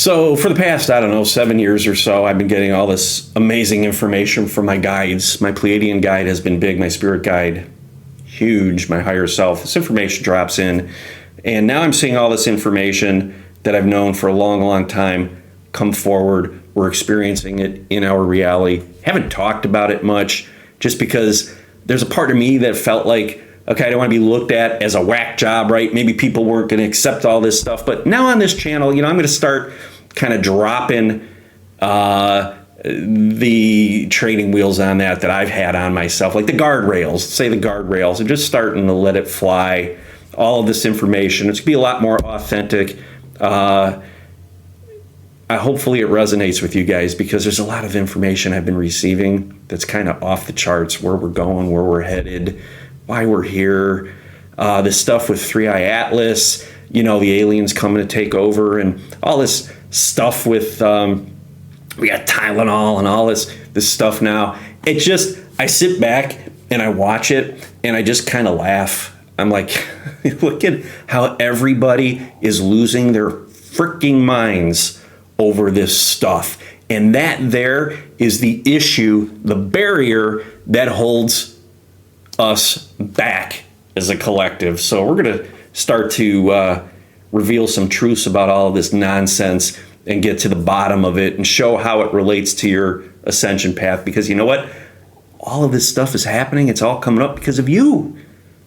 So for the past, I don't know, 7 years or so, I've been getting all this amazing information from my guides. My Pleiadian guide has been big, my spirit guide, huge, my higher self. This information drops in, and now I'm seeing all this information that I've known for a long, long time come forward. We're experiencing it in our reality. Haven't talked about it much just because there's a part of me that felt like, okay, I don't want to be looked at as a whack job, right? Maybe people weren't going to accept all this stuff. But now on this channel, I'm going to start kind of dropping the training wheels on that I've had on myself, like the guardrails, and just starting to let it fly. All of this information, it's going to be a lot more authentic. Hopefully it resonates with you guys, because there's a lot of information I've been receiving that's kind of off the charts, where we're going, where we're headed, why we're here, this stuff with 3i Atlas, the aliens coming to take over, and all this stuff with, we got Tylenol and all this stuff now. I sit back and I watch it and I just kind of laugh. I'm like, look at how everybody is losing their freaking minds over this stuff. And that there is the issue, the barrier that holds us back as a collective. So we're going to start to reveal some truths about all of this nonsense and get to the bottom of it and show how it relates to your ascension path. Because you know what? All of this stuff is happening. It's all coming up because of you,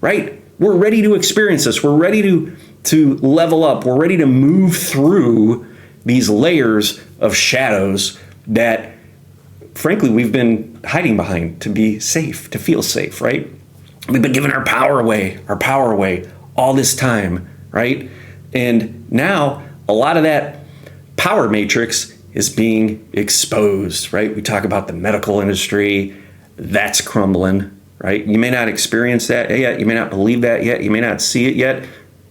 right? We're ready to experience this. We're ready to level up. We're ready to move through these layers of shadows that, frankly, we've been hiding behind to be safe, to feel safe, right? We've been giving our power away all this time, right? And now a lot of that power matrix is being exposed, right? We talk about the medical industry, that's crumbling, right? You may not experience that yet. You may not believe that yet. You may not see it yet.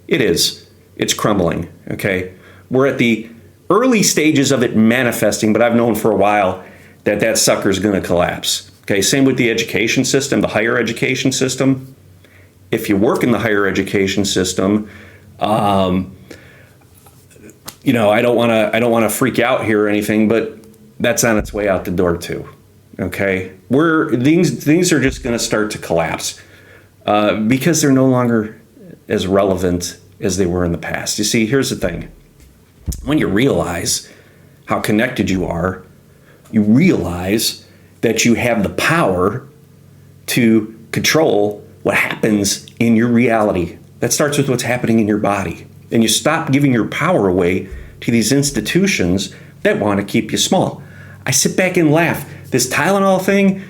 It is. It's crumbling, okay? We're at the early stages of it manifesting, but I've known for a while that sucker's going to collapse. Okay, same with the education system, the higher education system. If you work in the higher education system, I don't want to freak out here or anything, but that's on its way out the door too. Okay, things are just going to start to collapse because they're no longer as relevant as they were in the past. You see, here's the thing. When you realize how connected you are, you realize that you have the power to control what happens in your reality. That starts with what's happening in your body. And you stop giving your power away to these institutions that want to keep you small. I sit back and laugh. This Tylenol thing,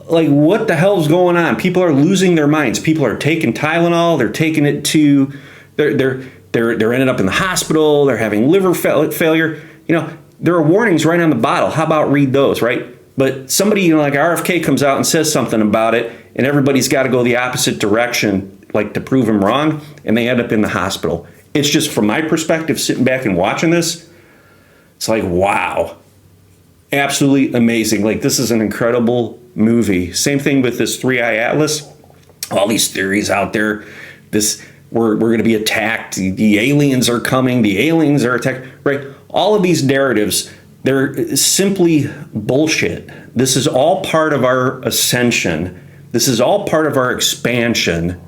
like, what the hell's going on? People are losing their minds. People are taking Tylenol. They're taking it to, they're ending up in the hospital. They're having liver failure. There are warnings right on the bottle. How about read those, right? But somebody, like RFK comes out and says something about it, and everybody's got to go the opposite direction, like to prove him wrong, and they end up in the hospital. It's just, from my perspective, sitting back and watching this, it's like, wow, absolutely amazing. Like, this is an incredible movie. Same thing with this 3i Atlas. All these theories out there. We're going to be attacked. The aliens are coming. The aliens are attacked. Right? All of these narratives, they're simply bullshit. This is all part of our ascension. This is all part of our expansion.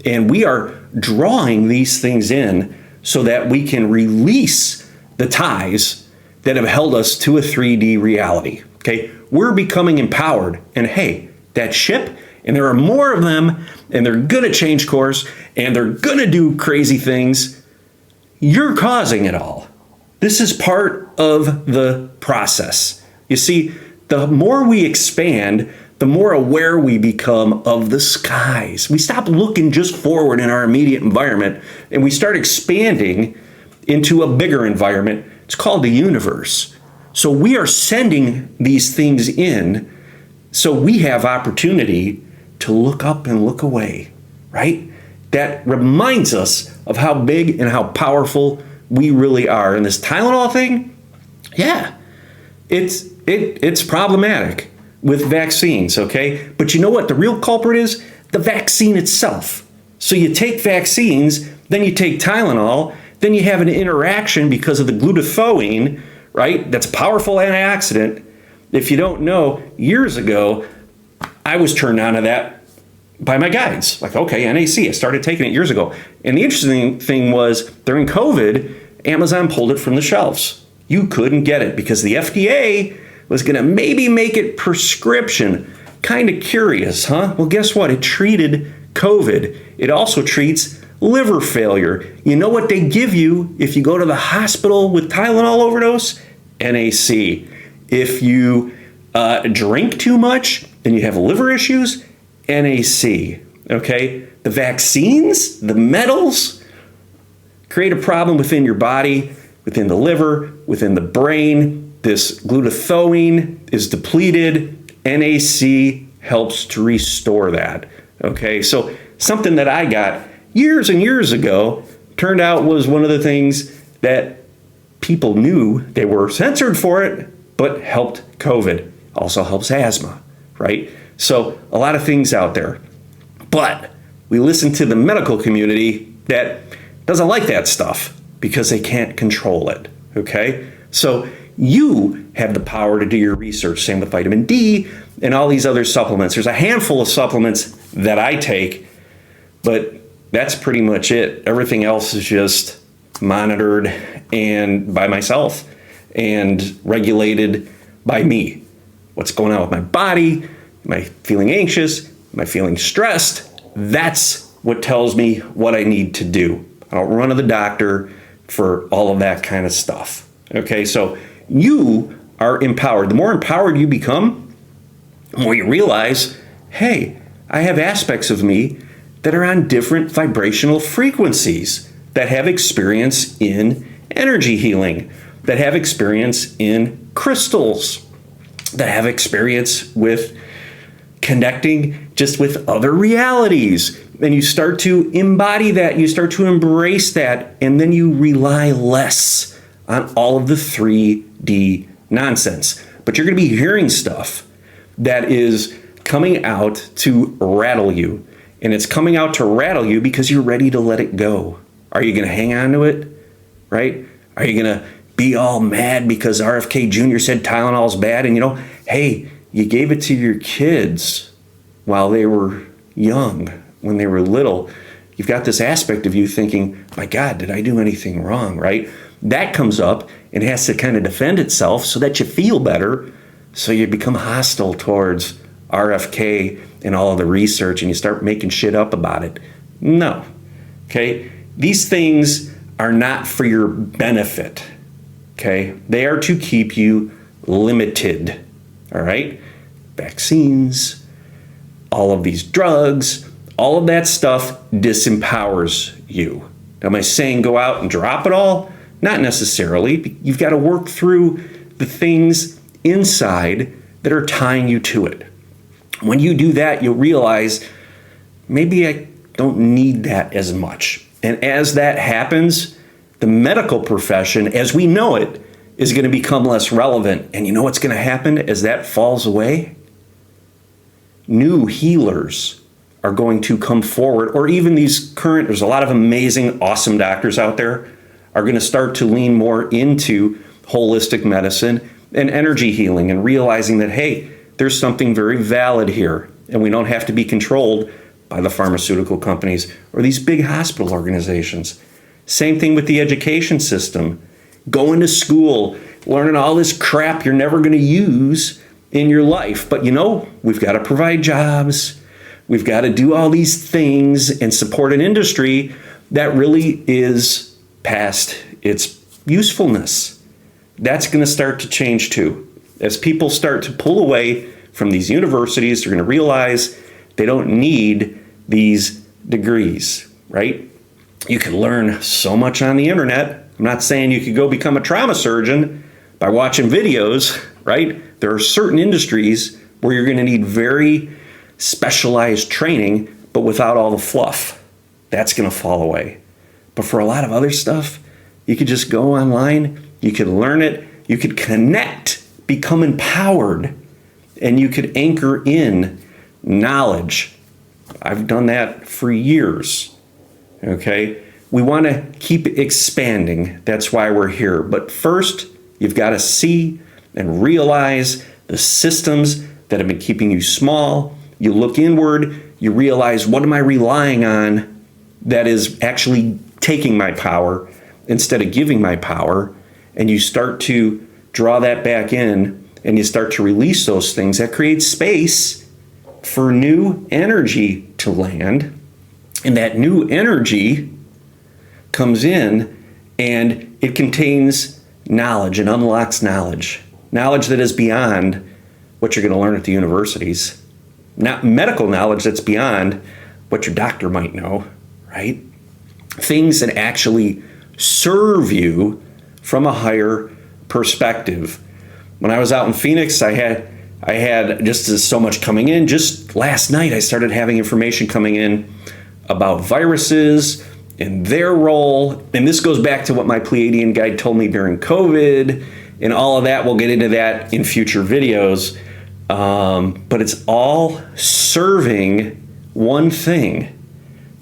And we are drawing these things in so that we can release the ties that have held us to a 3D reality. Okay? We're becoming empowered. And hey, that ship, and there are more of them, and they're going to change course, and they're going to do crazy things. You're causing it all. This is part of the process. You see, the more we expand, the more aware we become of the skies. We stop looking just forward in our immediate environment, and we start expanding into a bigger environment. It's called the universe. So we are sending these things in, so we have opportunity to look up and look away, right? That reminds us of how big and how powerful we really are. And this Tylenol thing, yeah, it's problematic with vaccines, okay? But you know what the real culprit is? The vaccine itself. So you take vaccines, then you take Tylenol, Then you have an interaction because of the glutathione, right? That's a powerful antioxidant. If you don't know, years ago, I was turned on to that by my guides. Like, okay, NAC, I started taking it years ago. And the interesting thing was during COVID, Amazon pulled it from the shelves. You couldn't get it because the FDA was going to maybe make it prescription. Kind of curious, huh? Well, guess what? It treated COVID. It also treats liver failure. You know what they give you if you go to the hospital with Tylenol overdose? NAC. If you drink too much and you have liver issues, NAC. Okay? The vaccines, the metals, create a problem within your body, within the liver, within the brain. This glutathione is depleted. NAC helps to restore that. Okay, so something that I got years and years ago turned out was one of the things that people knew they were censored for it, but helped COVID. Also helps asthma, right? So a lot of things out there. But we listen to the medical community that doesn't like that stuff because they can't control it, okay? So you have the power to do your research. Same with vitamin D and all these other supplements. There's a handful of supplements that I take, but that's pretty much it. Everything else is just monitored and by myself and regulated by me. What's going on with my body? Am I feeling anxious? Am I feeling stressed? That's what tells me what I need to do. I don't run to the doctor for all of that kind of stuff. Okay, so you are empowered. The more empowered you become, the more you realize, hey, I have aspects of me that are on different vibrational frequencies, that have experience in energy healing, that have experience in crystals, that have experience with connecting just with other realities. And you start to embody that, you start to embrace that, and then you rely less on all of the 3D nonsense. But you're going to be hearing stuff that is coming out to rattle you. And it's coming out to rattle you because you're ready to let it go. Are you going to hang on to it? Right? Are you going to be all mad because RFK Jr. said Tylenol's bad? And hey, you gave it to your kids while they were young, when they were little. You've got this aspect of you thinking, my God, did I do anything wrong, right? That comes up and has to kind of defend itself so that you feel better. So you become hostile towards RFK and all of the research and you start making shit up about it. No. Okay? These things are not for your benefit. Okay? They are to keep you limited. All right? Vaccines, all of these drugs, all of that stuff disempowers you. Now, am I saying go out and drop it all? Not necessarily. You've got to work through the things inside that are tying you to it. When you do that, you'll realize maybe I don't need that as much. And as that happens, the medical profession, as we know it, is going to become less relevant. And you know what's going to happen as that falls away? New healers are going to come forward, or even these current, there's a lot of amazing, awesome doctors out there, are going to start to lean more into holistic medicine and energy healing and realizing that, hey, there's something very valid here and we don't have to be controlled by the pharmaceutical companies or these big hospital organizations. Same thing with the education system. Going to school, learning all this crap you're never going to use in your life. But we've got to provide jobs. We've got to do all these things and support an industry that really is past its usefulness. That's going to start to change too. As people start to pull away from these universities, they're going to realize they don't need these degrees, right? You can learn so much on the internet. I'm not saying you could go become a trauma surgeon by watching videos, right? There are certain industries where you're going to need very specialized training, but without all the fluff. That's going to fall away. But for a lot of other stuff, you could just go online, you could learn it, you could connect, become empowered, and you could anchor in knowledge. I've done that for years, okay? we want to keep expanding. That's why we're here. But first, you've got to see and realize the systems that have been keeping you small. You look inward, you realize, what am I relying on that is actually taking my power instead of giving my power? And you start to draw that back in, and you start to release those things. That creates space for new energy to land. And that new energy comes in, and it contains knowledge and unlocks knowledge. Knowledge that is beyond what you're going to learn at the universities. Not medical knowledge that's beyond what your doctor might know, right? Things that actually serve you from a higher perspective. When I was out in Phoenix, I had just so much coming in. Just last night, I started having information coming in about viruses and their role. And this goes back to what my Pleiadian guide told me during COVID and all of that. We'll get into that in future videos. But it's all serving one thing.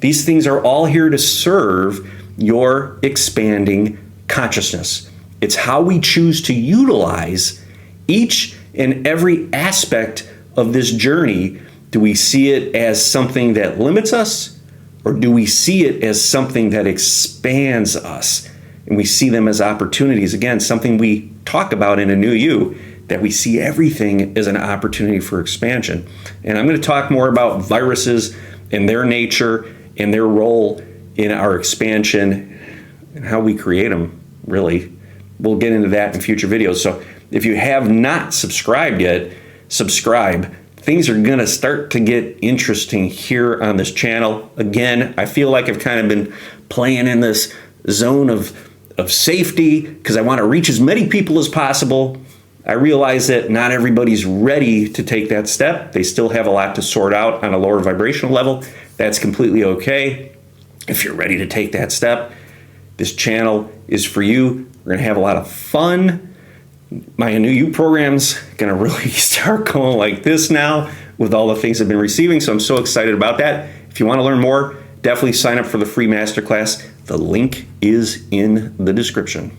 These things are all here to serve your expanding consciousness. It's how we choose to utilize each and every aspect of this journey. Do we see it as something that limits us, or do we see it as something that expands us? And we see them as opportunities. Again, something we talk about in A New You, that we see everything as an opportunity for expansion. And I'm going to talk more about viruses and their nature and their role in our expansion and how we create them, really. We'll get into that in future videos. So if you have not subscribed yet, subscribe. Things are going to start to get interesting here on this channel. Again, I feel like I've kind of been playing in this zone of safety because I want to reach as many people as possible. I realize that not everybody's ready to take that step. They still have a lot to sort out on a lower vibrational level. That's completely okay. If you're ready to take that step, this channel is for you. We're going to have a lot of fun. My A New You program's going to really start going like this now with all the things I've been receiving. So I'm so excited about that. If you want to learn more, definitely sign up for the free masterclass. The link is in the description.